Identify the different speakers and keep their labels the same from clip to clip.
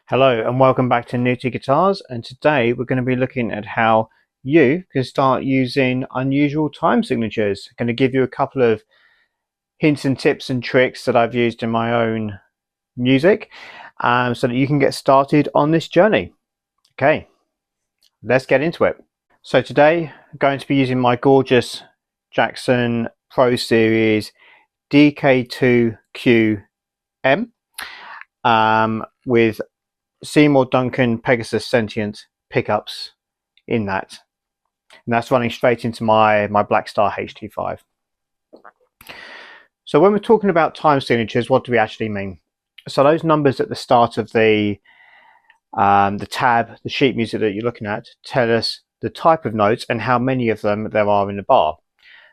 Speaker 1: Hello and welcome back to NewtyGuitars, and today we're going to be looking at how you can start using unusual time signatures. I'm going to give you a couple of hints and tips and tricks that I've used in my own music so that you can get started on this journey. Okay, let's get into it. So today I'm going to be using my gorgeous Jackson Pro Series DK2QM with Seymour Duncan Pegasus Sentient pickups in that, and that's running straight into my Blackstar HT5. So when we're talking about time signatures, what do we actually mean? So those numbers at the start of the tab, the sheet music that you're looking at, tell us the type of notes and how many of them there are in the bar.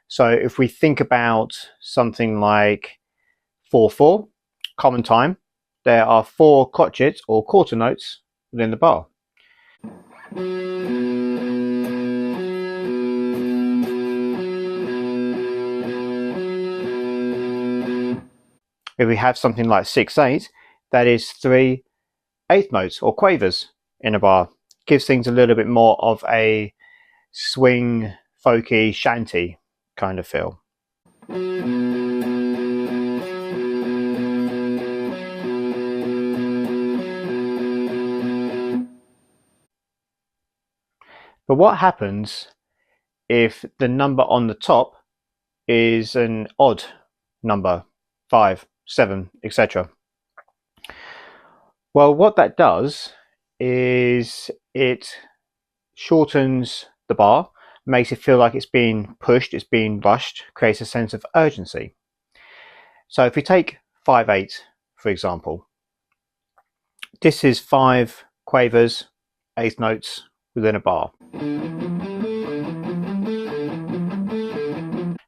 Speaker 1: So if we think about something like 4/4, common time, there are 4 crotchets or quarter notes within the bar. If we have something like 6/8, that is 3 eighth notes or quavers in a bar. Gives things a little bit more of a swing, folky, shanty kind of feel. But what happens if the number on the top is an odd number, 5, 7, etc.? Well, what that does is it shortens the bar, makes it feel like it's being pushed, it's being rushed, creates a sense of urgency. So if we take 5/8, for example, this is 5 quavers, eighth notes within a bar.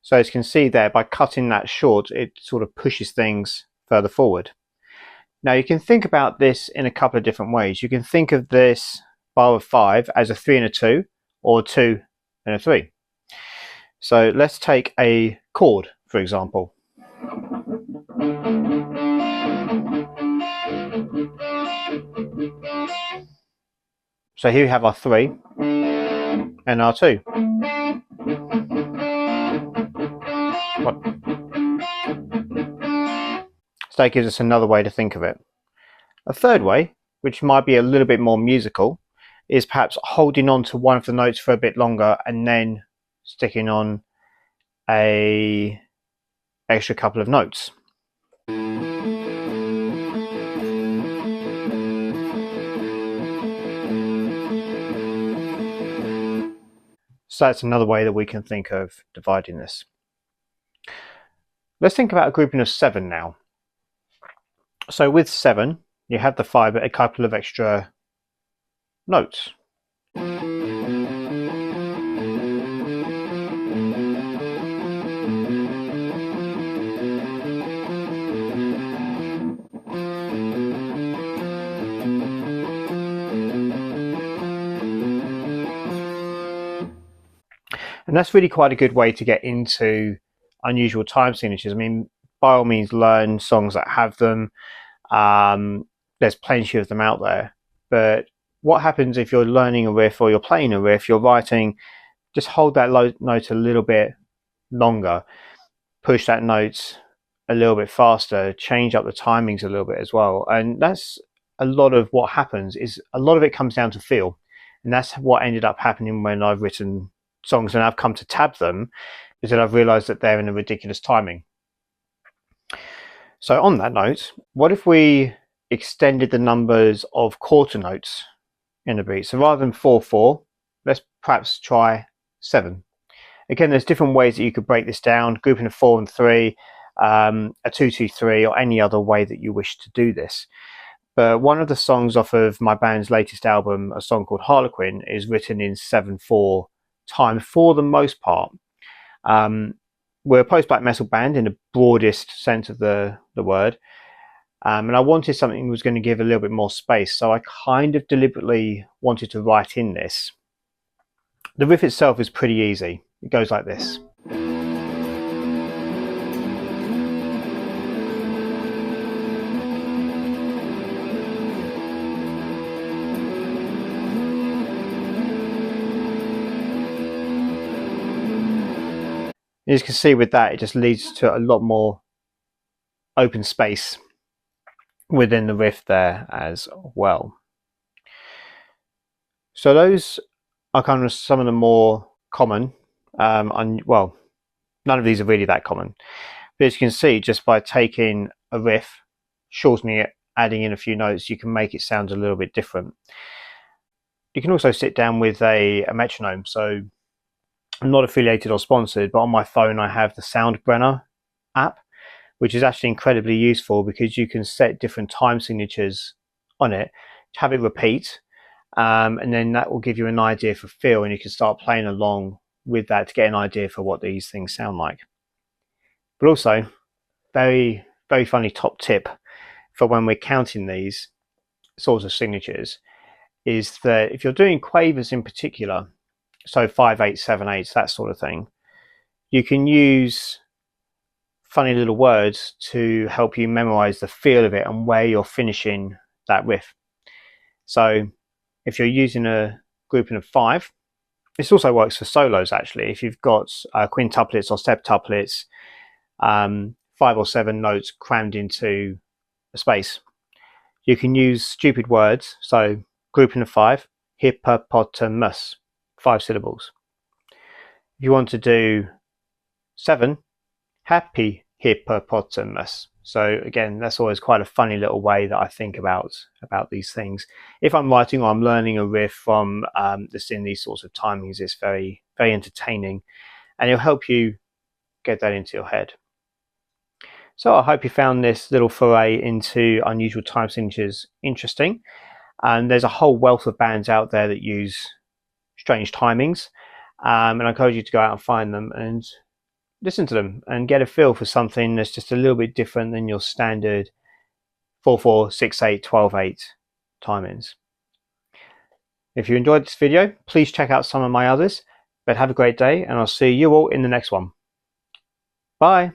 Speaker 1: So as you can see there, by cutting that short, it sort of pushes things further forward. Now you can think about this in a couple of different ways. You can think of this bar of 5 as a 3 and a 2, or 2 and a 3. So let's take a chord, for example. So here we have our 3 and our 2. So that gives us another way to think of it. A third way, which might be a little bit more musical, is perhaps holding on to one of the notes for a bit longer and then sticking on a extra couple of notes. So that's another way that we can think of dividing this. Let's think about a grouping of 7 now. So with 7, you have the 5 but a couple of extra notes. And that's really quite a good way to get into unusual time signatures. I mean, by all means, learn songs that have them. There's plenty of them out there. But what happens if you're learning a riff or you're playing a riff, you're writing, just hold that note a little bit longer, push that note a little bit faster, change up the timings a little bit as well. And that's a lot of what happens. Is a lot of it comes down to feel. And that's what ended up happening when I've written songs and I've come to tab them, is that I've realized that they're in a ridiculous timing. So on that note, what if we extended the numbers of quarter notes in the beat? So rather than 4/4, let's perhaps try 7. Again, there's different ways that you could break this down, grouping a 4 and 3, a 2-2-3, or any other way that you wish to do this. But one of the songs off of my band's latest album, a song called Harlequin, is written in 7/4 time for the most part. We're a post-black metal band in the broadest sense of the word, and I wanted something that was going to give a little bit more space, so I kind of deliberately wanted to write in this. The riff itself is pretty easy. It goes like this. As you can see with that, it just leads to a lot more open space within the riff there as well. So those are kind of some of the more common, well, none of these are really that common. But as you can see, just by taking a riff, shortening it, adding in a few notes, you can make it sound a little bit different. You can also sit down with a metronome. So I'm not affiliated or sponsored, but on my phone I have the Soundbrenner app, which is actually incredibly useful because you can set different time signatures on it to have it repeat, and then that will give you an idea for feel, and you can start playing along with that to get an idea for what these things sound like. But also, very, very funny top tip for when we're counting these sorts of signatures is that if you're doing quavers in particular, so 5/8, 7/8, that sort of thing, you can use funny little words to help you memorize the feel of it and where you're finishing that riff. So if you're using a grouping of 5, this also works for solos actually. If you've got quintuplets or septuplets, 5 or 7 notes crammed into a space, you can use stupid words. So grouping of 5, hippopotamus, 5 syllables. If you want to do 7, happy hippopotamus. So again, that's always quite a funny little way that I think about these things. If I'm writing or I'm learning a riff from just in these sorts of timings, it's very, very entertaining, and it'll help you get that into your head. So I hope you found this little foray into unusual time signatures interesting. And there's a whole wealth of bands out there that use strange timings, and I encourage you to go out and find them and listen to them and get a feel for something that's just a little bit different than your standard 4/4, 6/8, 12/8 timings. If you enjoyed this video, please check out some of my others, but have a great day, and I'll see you all in the next one. Bye.